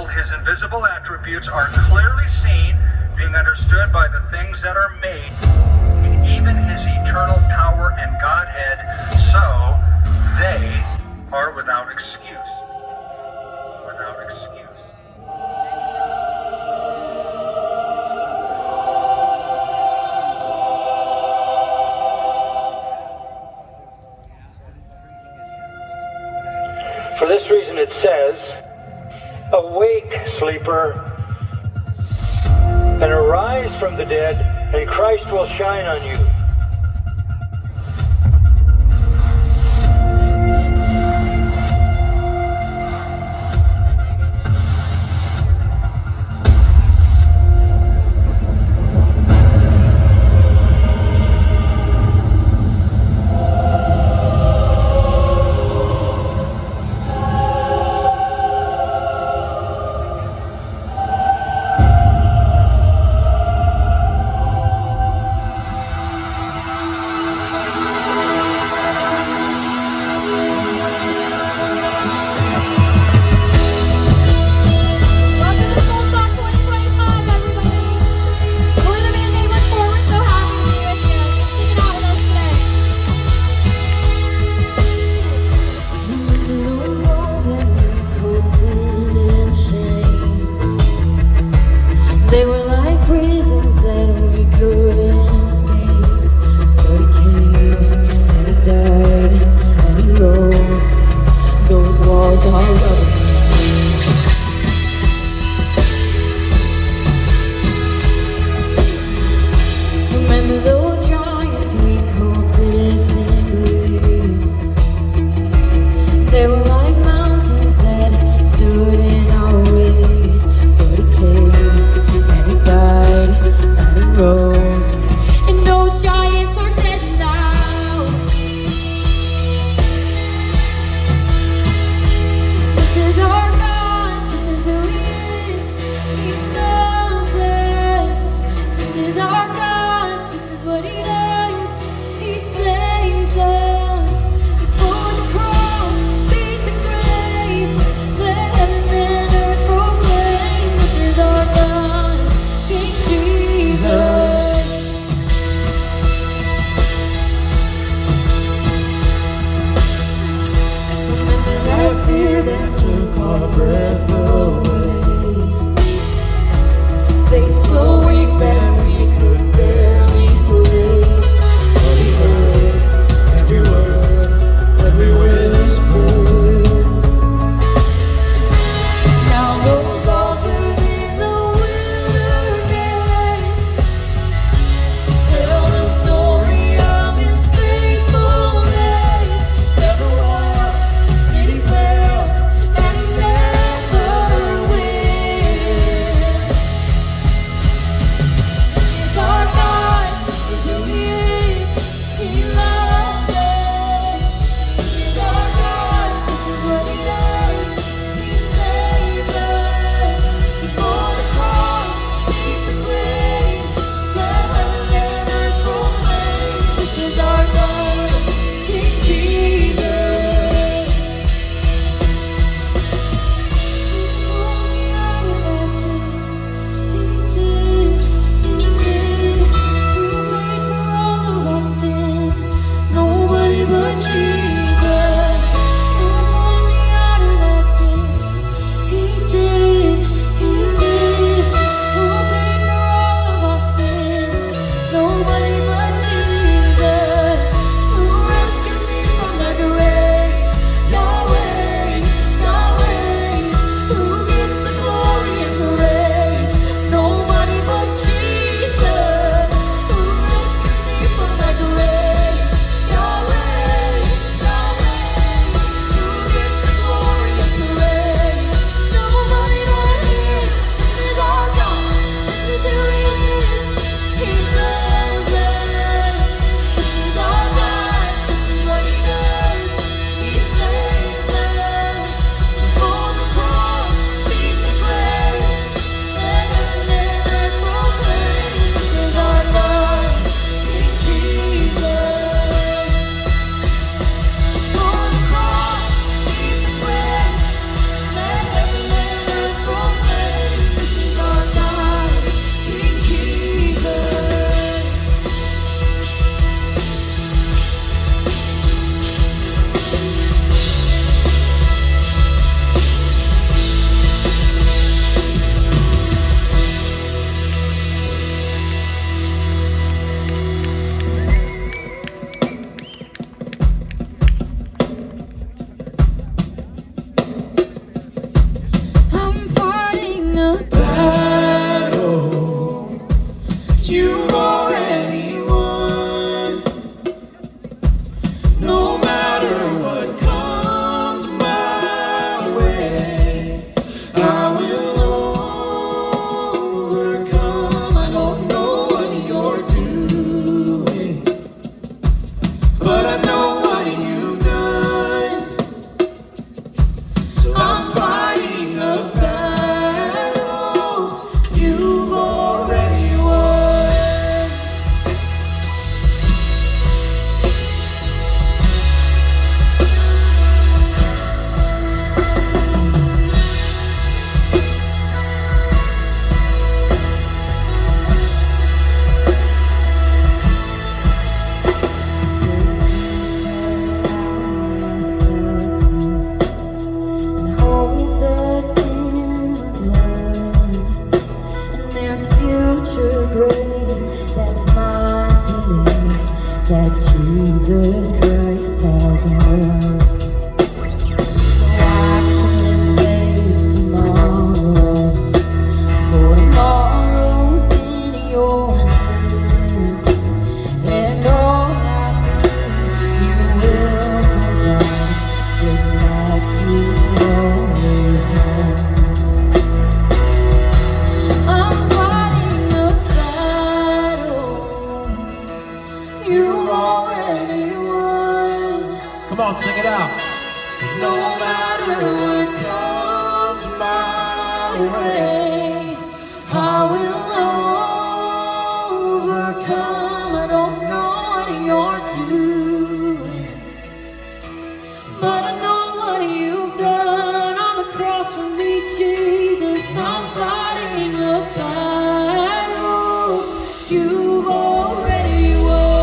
world, his invisible attributes are clearly seen, being understood by the things that are made, even his eternal power and Godhead, so they are without excuse. Without excuse. For this reason it says, "Awake, sleeper, and arise from the dead, and Christ will shine on you." sing it out. No matter what comes my way, I will overcome. I don't know what you're doing, but I know what you've done on the cross for me, Jesus. I'm fighting a battle you've already won.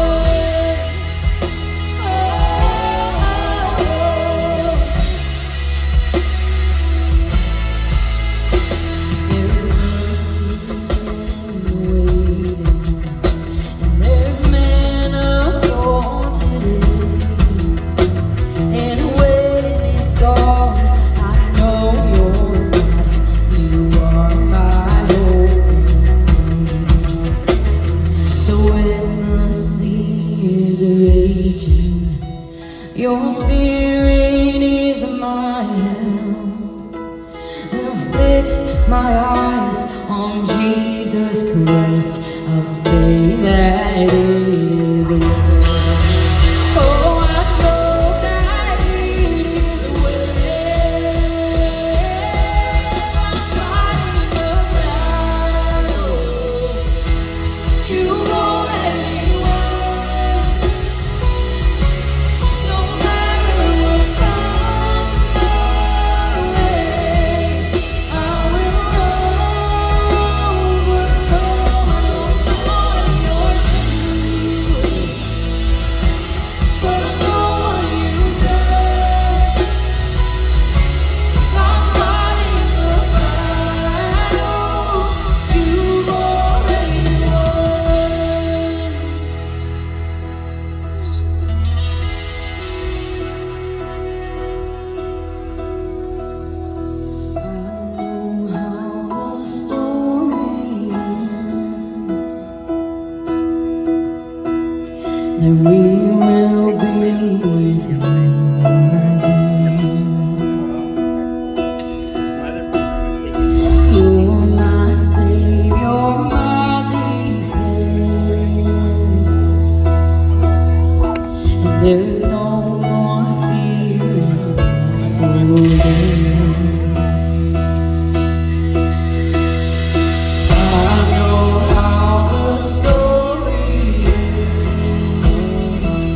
Your spirit is my help. I'll fix my eyes on Jesus Christ. I'll say that it is well. Oh, I know that it is well. I'm fighting the battle you've already won. That we will be with you again. You're my Savior, my defense, and there's no more fear for them. I know how the story ends.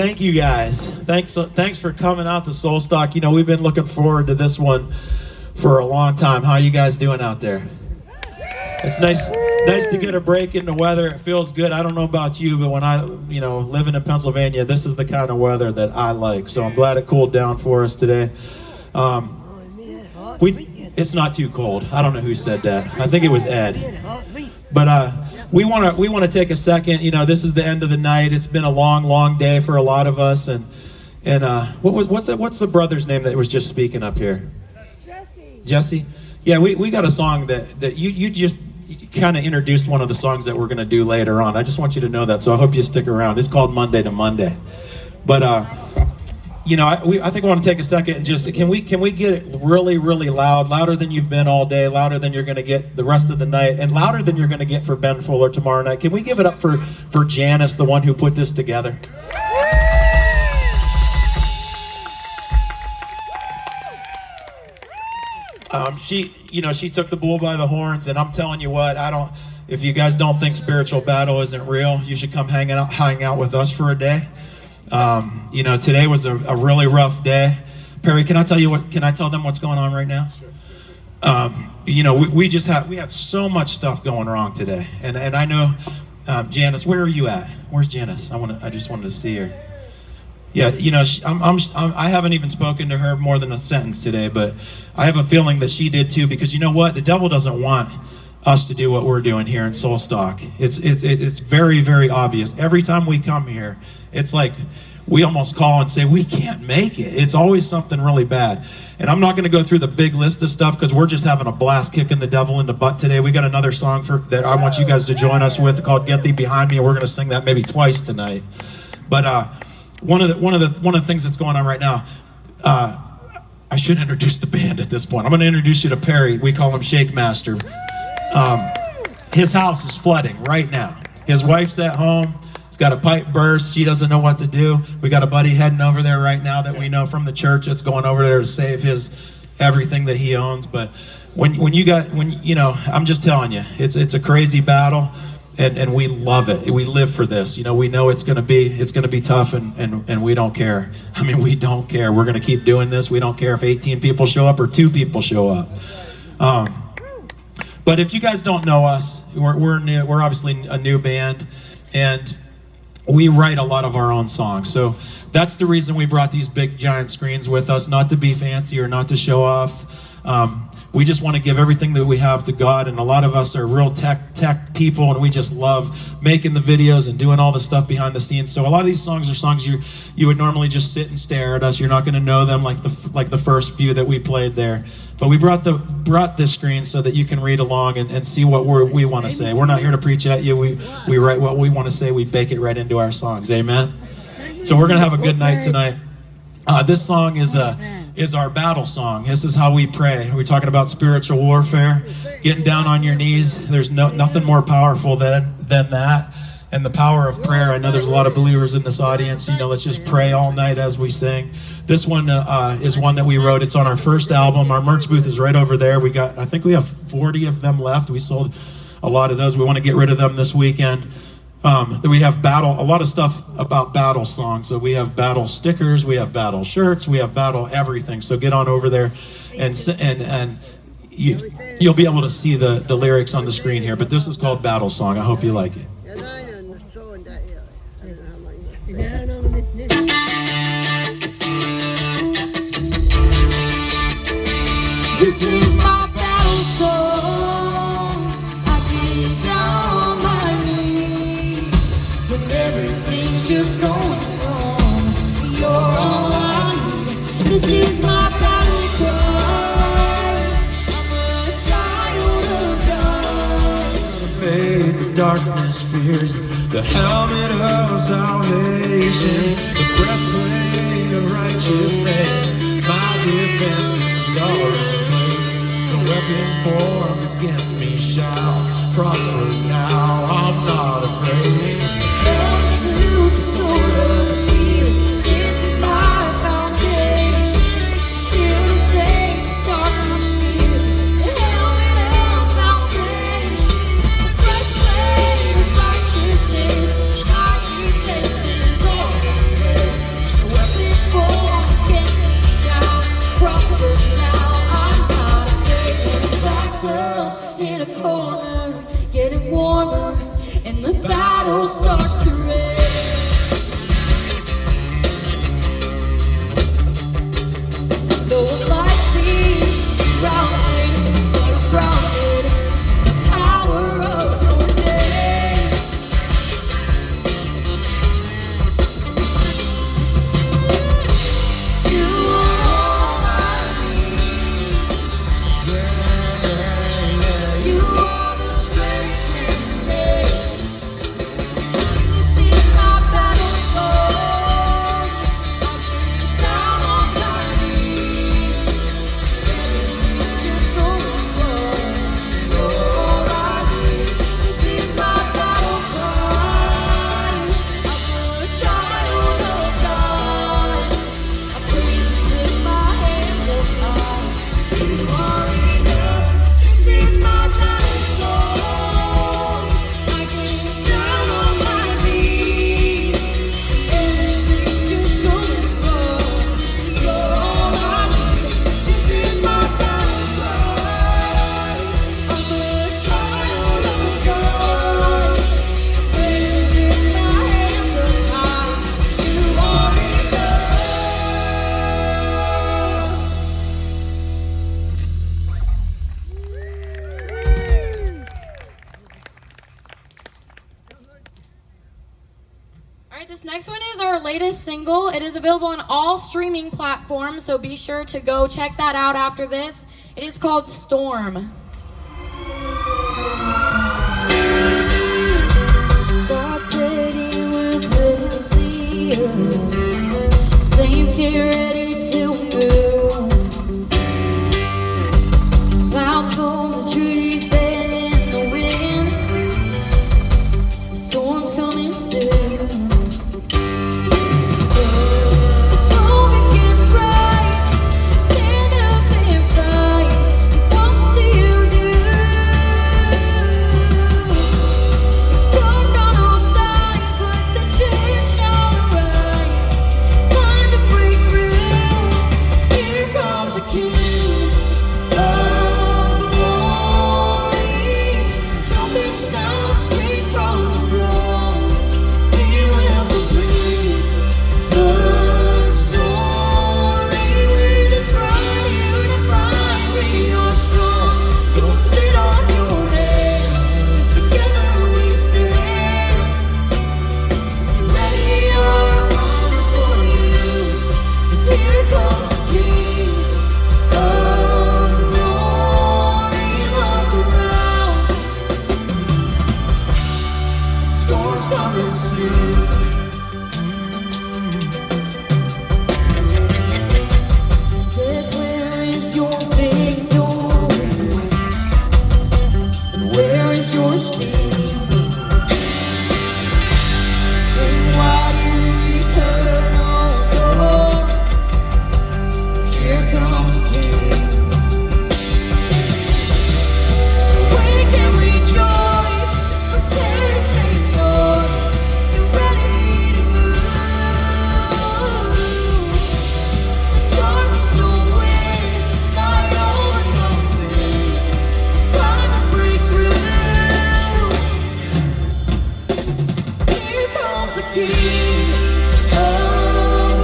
Thank you guys. Thanks for coming out to Soul Stock. You know, we've been looking forward to this one for a long time. How you guys doing out there? It's nice to get a break in the weather. It feels good. I don't know about you, but when I, living in Pennsylvania, this is the kind of weather that I like. So I'm glad it cooled down for us today. It's not too cold. I don't know who said that. I think it was Ed. But we want to take a second. You know, this is the end of the night. It's been a long day for a lot of us. And what's the brother's name that was just speaking up here? Jesse. Yeah, we got a song that you just kind of introduced one of the songs that we're going to do later on. I just want you to know that, so I hope you stick around. It's called Monday to Monday. But I think I want to take a second and just can we get it really loud, louder than you've been all day, louder than you're going to get the rest of the night, and louder than you're going to get for Ben Fuller tomorrow night. Can we give it up for Janice, the one who put this together? She took the bull by the horns, and I'm telling you what, if you guys don't think spiritual battle isn't real, you should come hang out with us for a day. Today was a really rough day. Perry, can I tell them what's going on right now? Sure. We have so much stuff going wrong today. And I know, Janice, where are you at? Where's Janice? I just wanted to see her. Yeah, I haven't even spoken to her more than a sentence today, but I have a feeling that she did too, because you know what? The devil doesn't want us to do what we're doing here in Soul Stock. It's very obvious. Every time we come here, it's like we almost call and say we can't make it. It's always something really bad. And I'm not going to go through the big list of stuff because we're just having a blast kicking the devil in the butt today. We got another song that I want you guys to join us with called "Get Thee Behind Me," and we're going to sing that maybe twice tonight. But one of the things that's going on right now, I should introduce the band at this point. I'm going to introduce you to Perry. We call him Shake Master. His house is flooding right now. His wife's at home. He's got a pipe burst. She doesn't know what to do. We got a buddy heading over there right now that we know from the church that's going over there to save everything that he owns. But I'm just telling you, it's a crazy battle. And we love it. We live for this. We know it's gonna be tough, and we don't care. I mean, we don't care. We're gonna keep doing this. We don't care if 18 people show up or 2 people show up. But if you guys don't know us, we're new. We're obviously a new band, and we write a lot of our own songs. So that's the reason we brought these big giant screens with us, not to be fancy or not to show off. We just want to give everything that we have to God, and a lot of us are real tech people, and we just love making the videos and doing all the stuff behind the scenes. So a lot of these songs are songs you would normally just sit and stare at us. You're not going to know them like the first few that we played there. But we brought this screen so that you can read along and see what we want to say. We're not here to preach at you. We write what we want to say. We bake it right into our songs. Amen. So we're going to have a good night tonight. This song is our battle song. This is how we pray. We're talking about spiritual warfare, getting down on your knees. There's nothing more powerful than that, and the power of prayer. I know there's a lot of believers in this audience. Let's just pray all night as we sing. This one is one that we wrote. It's on our first album. Our merch booth is right over there. I think we have 40 of them left. We sold a lot of those. We want to get rid of them this weekend. We have a lot of stuff about battle songs. So we have battle stickers, we have battle shirts, we have battle everything. So get on over there, and you'll be able to see the lyrics on the screen here. But this is called Battle Song. I hope you like it. This is my battle song. I get down on my knees when everything's just going wrong. You're all I need. This is my battle cry. I'm a child of God. Faith, the darkness fears, the helmet of salvation, the breastplate of righteousness, my defenses are in place. No weapon formed against me shall prosper now. I'm not afraid. The truth, the sword of the Spirit, this is my foundation. Shield of faith, darkness fears, the helmet of salvation, the breastplate of righteousness, my defense is all in place. latest single. It is available on all streaming platforms, so be sure to go check that out after this. It is called Storm. God said he would bless the earth. Saints get ready to move. Clouds from the trees bend in the wind. The storm's coming soon. It's moment gets right. Stand up and fight. He wants to use you. It's dark on all sides, but the church shall arise. It's time to break through. Here comes a king of glory. Trumpet sound straight from the throne. He will complete the story. With his bride unified, we are strong. Don't sit on your hands. Together we stand. Ready our armor for use. 'Cause here comes the King of glory. Look around. The storm's coming soon. Death, where is your victory? And where is your sting? Bring wide your eternal door. Here comes the King. Awake and rejoice. Prepare to make noise. Get ready to move. The darkness don't win. Light overcomes sin. It's time to break through. Here comes the King of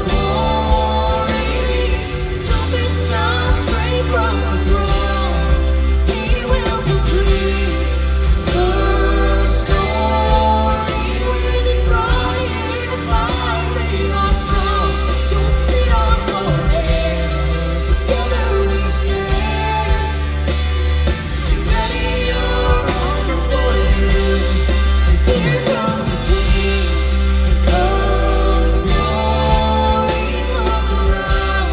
glory. Trumpet sound straight from the throne. He will complete the story. With his bride unified, we are strong. Don't sit on your hands. Together we stand. Ready your armor for use. 'Cause here comes the King of glory. Look around.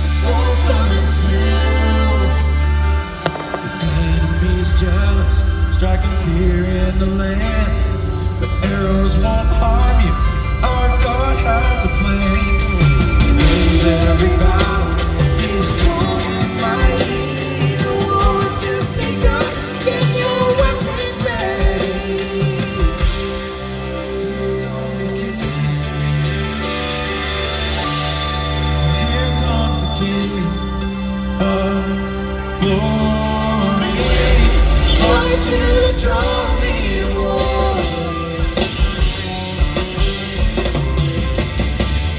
The storm's coming soon. Enemies jealous, striking fear in the land. The arrows won't harm you. Our God has a plan. He wins every battle. He's strong and mighty. The war's just begun. Get your weapons ready. Here comes the King of glory. March to the drum beat of war.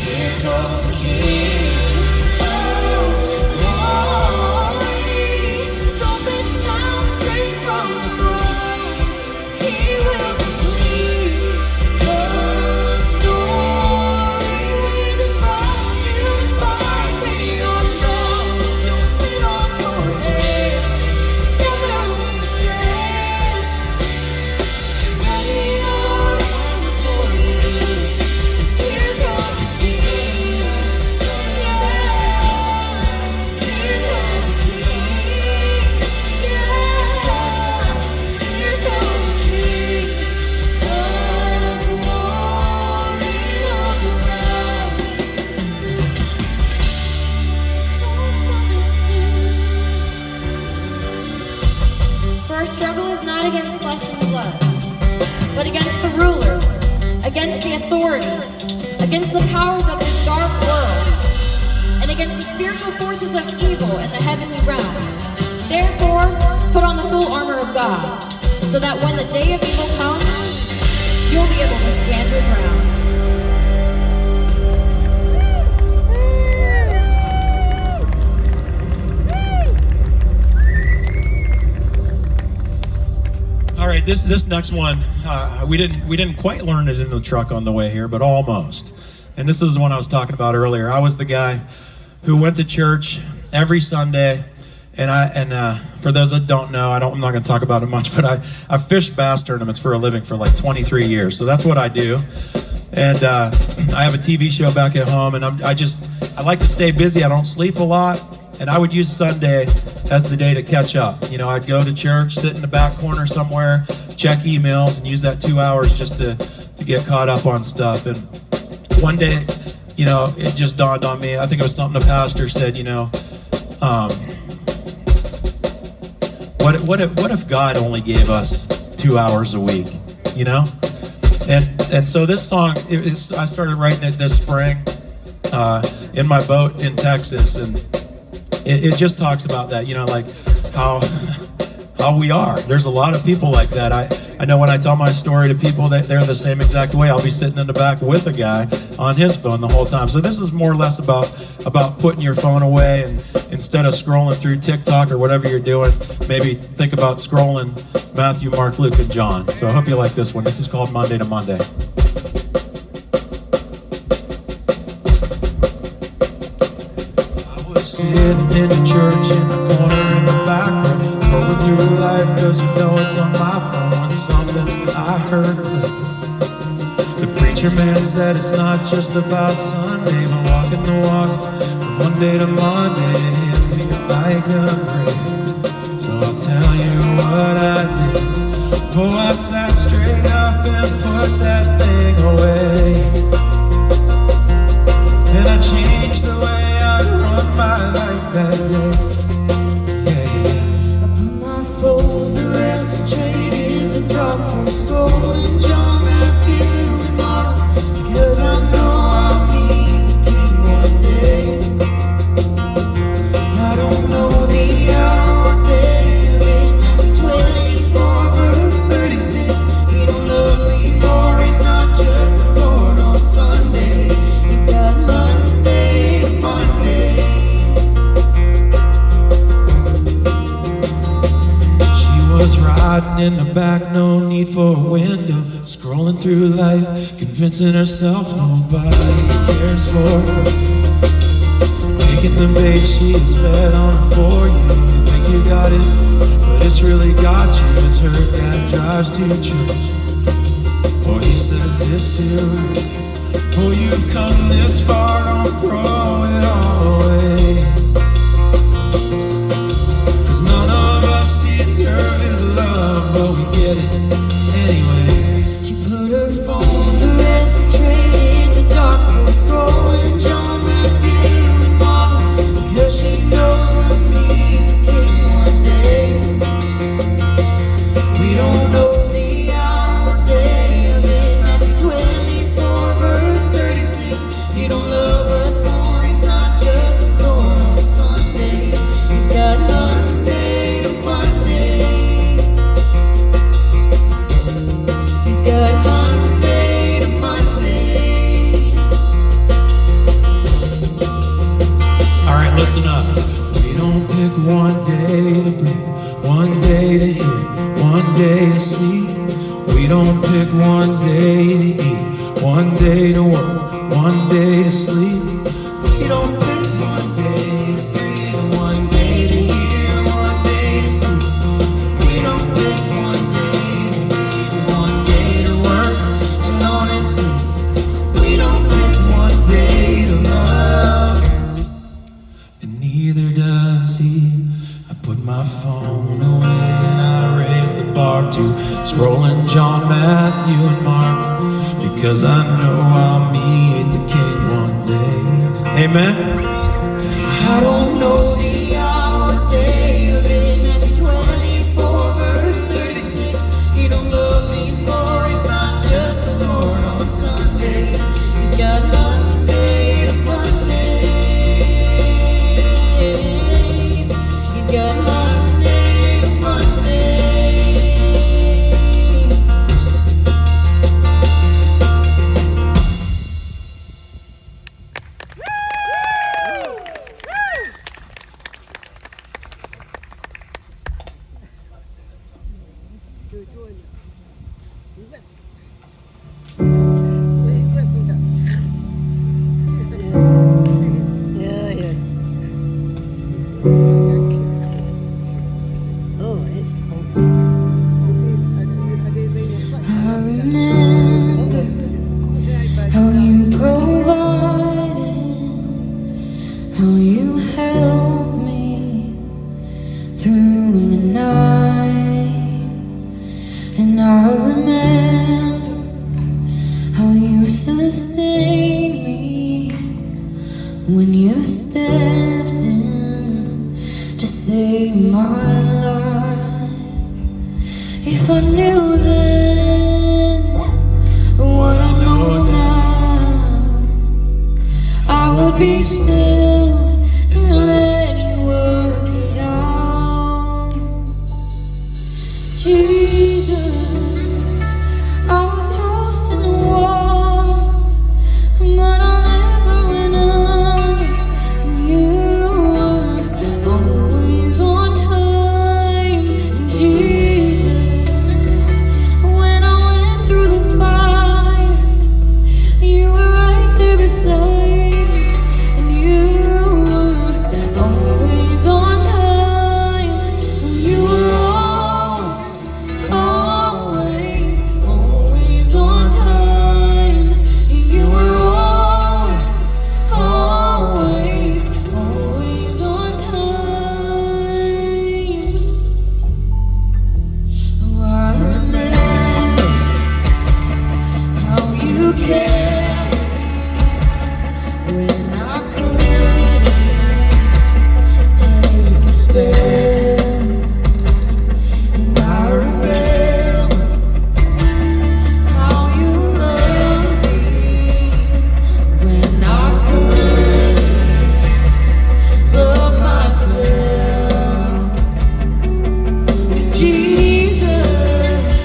Here comes the King of glory. Trumpet sound straight from the throne. He will complete the story. With his bride unified, we are strong. Don't sit on your hands. Together we stand. Ready our armor for use. 'Cause here comes the King. Yeah. Here comes the King. Yeah. Here comes the King of glory. Look around. Storm's coming soon. For our struggle is not against flesh and blood, but against the rulers, against the authorities, against the powers of this dark world, and against the spiritual forces of evil in the heavenly realms. Therefore, put on the full armor of God, so that when the day of evil comes, you'll be able to stand your ground. right, this next one, we didn't quite learn it in the truck on the way here, but almost. And this is the one I was talking about earlier. I was the guy who went to church every Sunday, and for those that don't know, I'm not going to talk about it much, but I fished bass tournaments for a living for like 23 years, so that's what I do. And I have a TV show back at home, and I like to stay busy. I don't sleep a lot, and I would use Sunday as the day to catch up. You know, I'd go to church, sit in the back corner somewhere, check emails, and use that 2 hours just to get caught up on stuff. And one day, you know, it just dawned on me. I think it was something the pastor said, you know, what if God only gave us 2 hours a week, you know? And so this song, I started writing it this spring in my boat in Texas, and it just talks about that, you know, like how we are. There's a lot of people like that. I know when I tell my story to people, that they're the same exact way. I'll be sitting in the back with a guy on his phone the whole time. So this is more or less about putting your phone away, and instead of scrolling through TikTok or whatever you're doing, maybe think about scrolling Matthew, Mark, Luke, and John. So I hope you like this one. This is called Monday to Monday. I was sitting in the church in the corner in the back room, scrolling through life, cause you know it's on my phone, when something I heard clicked. The preacher man said it's not just about Sunday, but walking the walk from Monday to Monday, and hit me like a brick. So I'll tell you what I did. Oh, I sat straight up and put that thing away, and I changed the way I run my life that day. Yeah. I put my phone to rest and traded the dark for scrolling John, Matthew, and Mark, because I know I'll meet the King one day. I don't know the hour or day of it, Matthew 24 verse 36. He don't love me more, he's not just the Lord on Sunday. He's got Monday to Monday. She was riding in the back, no need for a window, scrolling through life, convincing herself nobody cares for her. Taking the bait she is fed on for you. You think you got it, but it's really got you. As her dad drives to church, or he says this to her. Oh, you've come this far, don't throw it all away, cause none of us deserve his love, but we get it anyway. She put her phone to rest and traded the dark for scrolling John, Matthew, and Mark, because she knows we'll meet the King one day. We don't know the hour or day of it, Matthew 24 verse 36. He don't love us more, he's not just the Lord on Sunday. He's got Monday to Monday. He's got Monday to Monday. All right, listen up. We don't pick one day to breathe, one day to hear, one day to sleep. We don't pick one day to eat, one day to work, one day to sleep. We don't pick one day to breathe, one day to hear, one day to sleep. We don't pick one day to breathe, one day to work, and honestly, we don't pick one day to love, and neither does he. I put my phone away and I raised the bar to scrolling John, Matthew, and Mark, because I know I'll meet the King one day. Amen. I don't know the hour or day of it, Matthew 24 verse 36. He don't love me more, he's not just the Lord on Sunday. He's got Monday to Monday. He's got Monday to Monday. when you stepped in to save my life. If I knew then what I know now, I would be still and let you work it out. Jesus, I was tossed in the water, but I never went under. You were always on time. Jesus, when I went through the fire, you were right there beside me, and you were always on time. You were always, always on time. You were always, always on time. Oh, I remember how you cared when I couldn't take a step. And I remember how you loved me when I couldn't love myself. Jesus,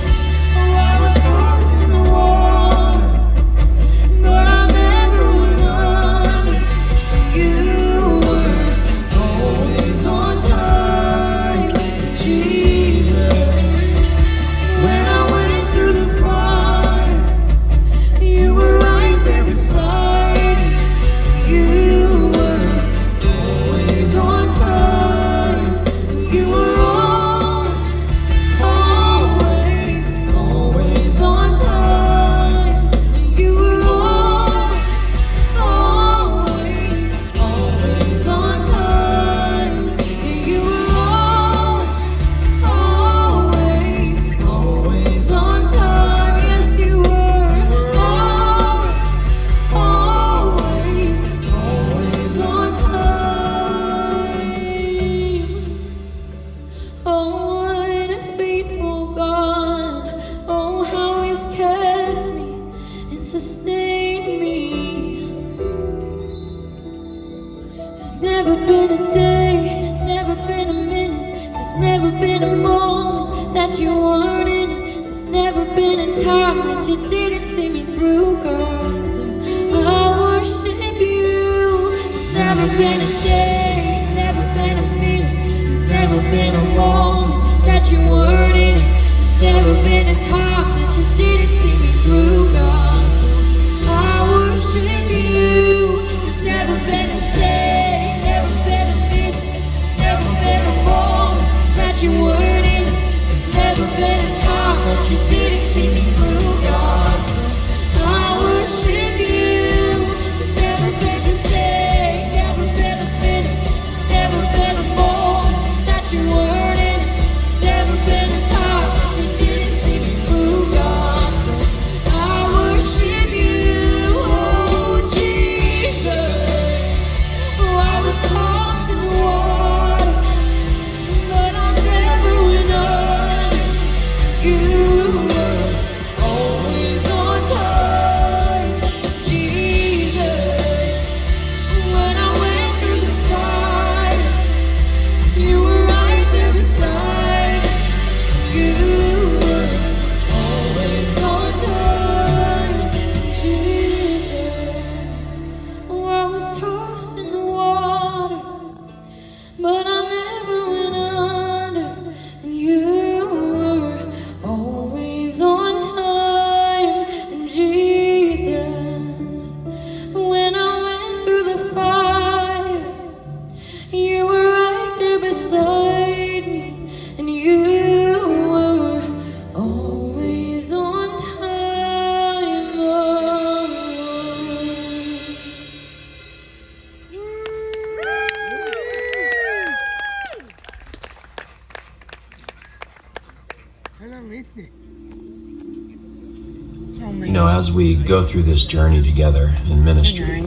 oh, I was tossed in the water, but I never went under. You were always on time. Jesus, when I went through the fire, you were right there beside me. You were always on time. You were always, always on time. You were always, always on time. You were always, always on time. Yes, you were always, always on time. Oh, what a faithful God. Oh, how He's kept me and sustained me. There's never been a day, never been a minute, there's never been a moment that you weren't in it. There's never been a time that you didn't see me through, God. So I worship you. There's never been a day, never been a minute, there's never been a moment that you weren't in it. There's never been a time that you didn't see me through, God. So I worship you. There's never been a day, never been a minute, never been a moment that you weren't in it. There's never been a time that you didn't see me through, God. So I worship you. There's never been a day, never been a minute, there's never been a moment that you weren't in it. There's never been a time that you didn't see me through, God. So I worship you, oh Jesus. Oh, I was tossed in the water, but I never went under. You were always on time, Jesus. When I went through the fire, you were right there beside me. You were always on time, Jesus. Oh, I was tossed in the water, but I never went under. And you were always on time, and Jesus. When I went through the fire, you were right there beside me, and you were always on time, Lord. You know, as we go through this journey together in ministry,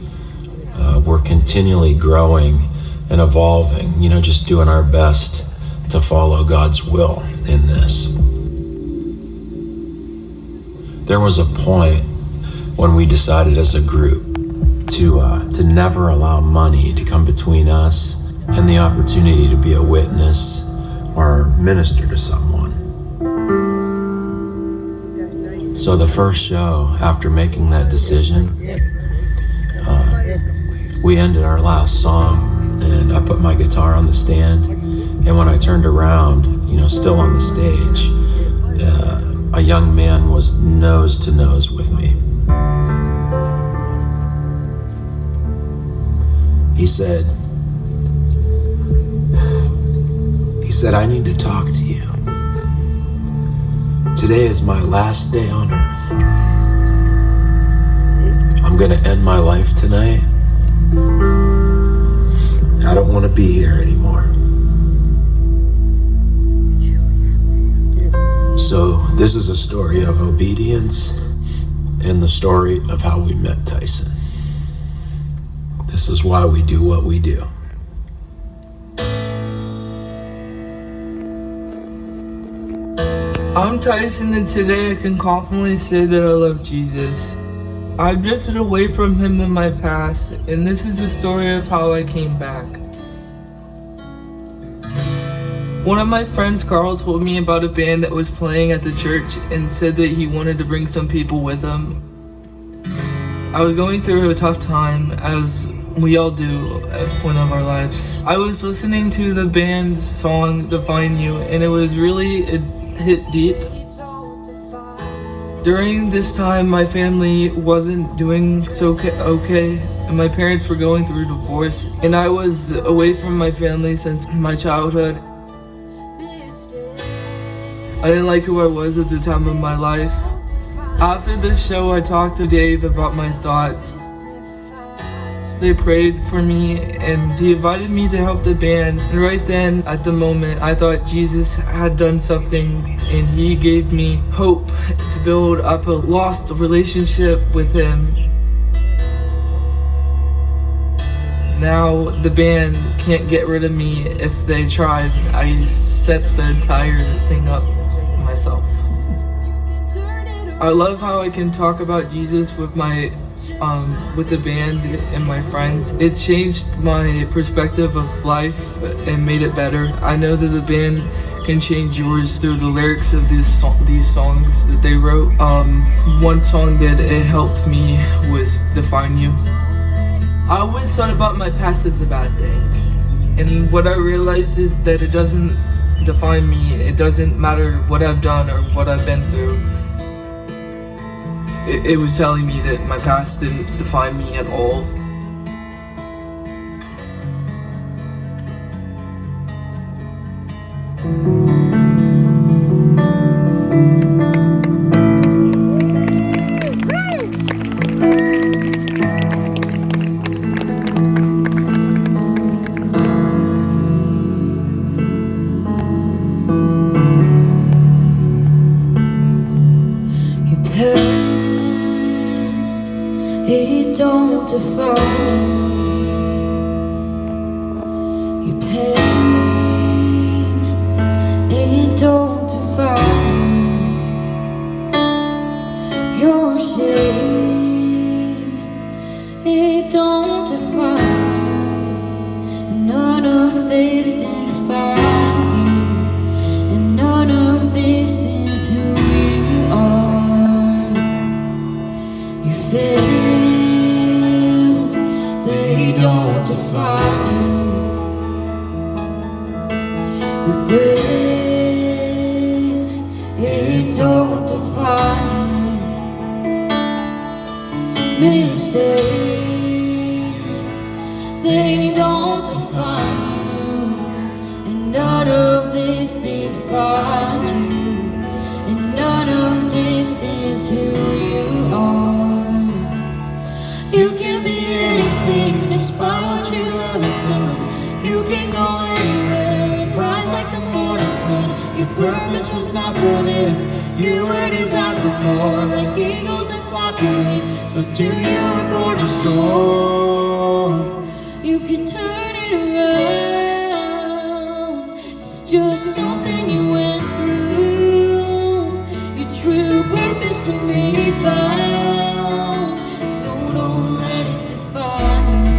we're continually growing and evolving, just doing our best to follow God's will in this. There was a point when we decided as a group to never allow money to come between us and the opportunity to be a witness or minister to someone. So the first show, after making that decision, we ended our last song, and I put my guitar on the stand, and when I turned around, still on the stage, a young man was nose to nose with me. He said, I need to talk to you. Today is my last day on earth. I'm gonna end my life tonight. I don't want to be here anymore. So this is a story of obedience and the story of how we met Tyson. This is why we do what we do. I'm Tyson, and today I can confidently say that I love Jesus. I've drifted away from him in my past, and this is the story of how I came back. One of my friends, Carl, told me about a band that was playing at the church and said that he wanted to bring some people with him. I was going through a tough time, as we all do at a point of our lives. I was listening to the band's song, Define You, and it hit deep. During this time, my family wasn't doing so okay, and my parents were going through a divorce, and I was away from my family since my childhood. I didn't like who I was at the time of my life. After the show, I talked to Dave about my thoughts. They prayed for me, and he invited me to help the band. And right then, at the moment, I thought Jesus had done something, and he gave me hope to build up a lost relationship with him. Now the band can't get rid of me if they tried. I set the entire thing up myself. I love how I can talk about Jesus with with the band and my friends. It changed my perspective of life and made it better. I know that the band can change yours through the lyrics of these songs that they wrote. One song that it helped me was Define You. I always thought about my past as a bad thing, and what I realized is that it doesn't define me. It doesn't matter what I've done or what I've been through. It was telling me that my past didn't define me at all. It don't define you. Your pain, it don't define you. Your shame, it don't define you. None of this defines you, and none of this is who you are. You fails, they don't define you. Regret, it don't define you. Mistakes, they don't define you, and none of this defines you, and none of this is who you are. You can be anything despite what you've ever done. You can go anywhere and rise like the morning sun. You purpose was not for this. You were designed for more, like eagles and flying. So to you were born to soar. You can turn it around. It's just something you went through. Your true purpose can be found. So don't let it define you.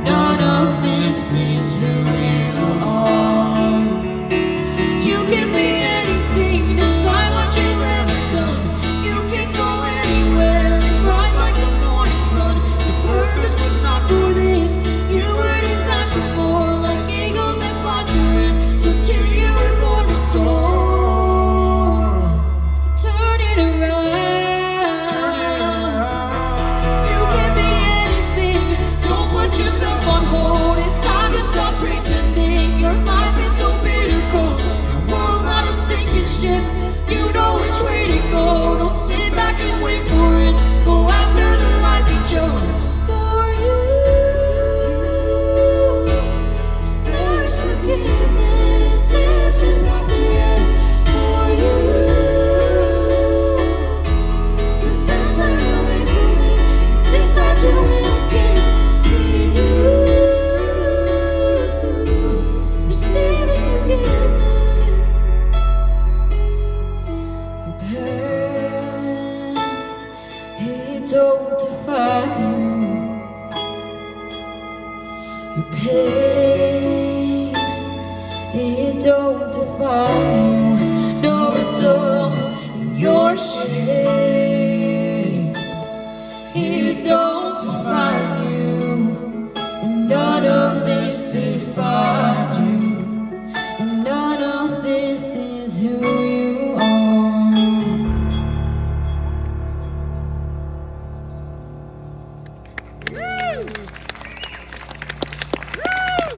None of this is who you are. You can be anything despite what you've ever done. You can go anywhere and rise like the morning sun. Your purpose was not for this. You were designed for more, like eagles and fly through it. So till you were born to soar. Turn it around. Yourself on hold. It's time to stop pretending. Your life is so bitter cold. Your world's not a sinking ship. You know which way to go. Don't sit back and wait for it. Go after the life you chose. For you, there's forgiveness. This is not the end. For you, but then turn away from it and decide to win again. Don't define you. Your pain, it don't define you. No, it don't. And your shame, it don't define you. And none of this defines you. And none of this is who you are.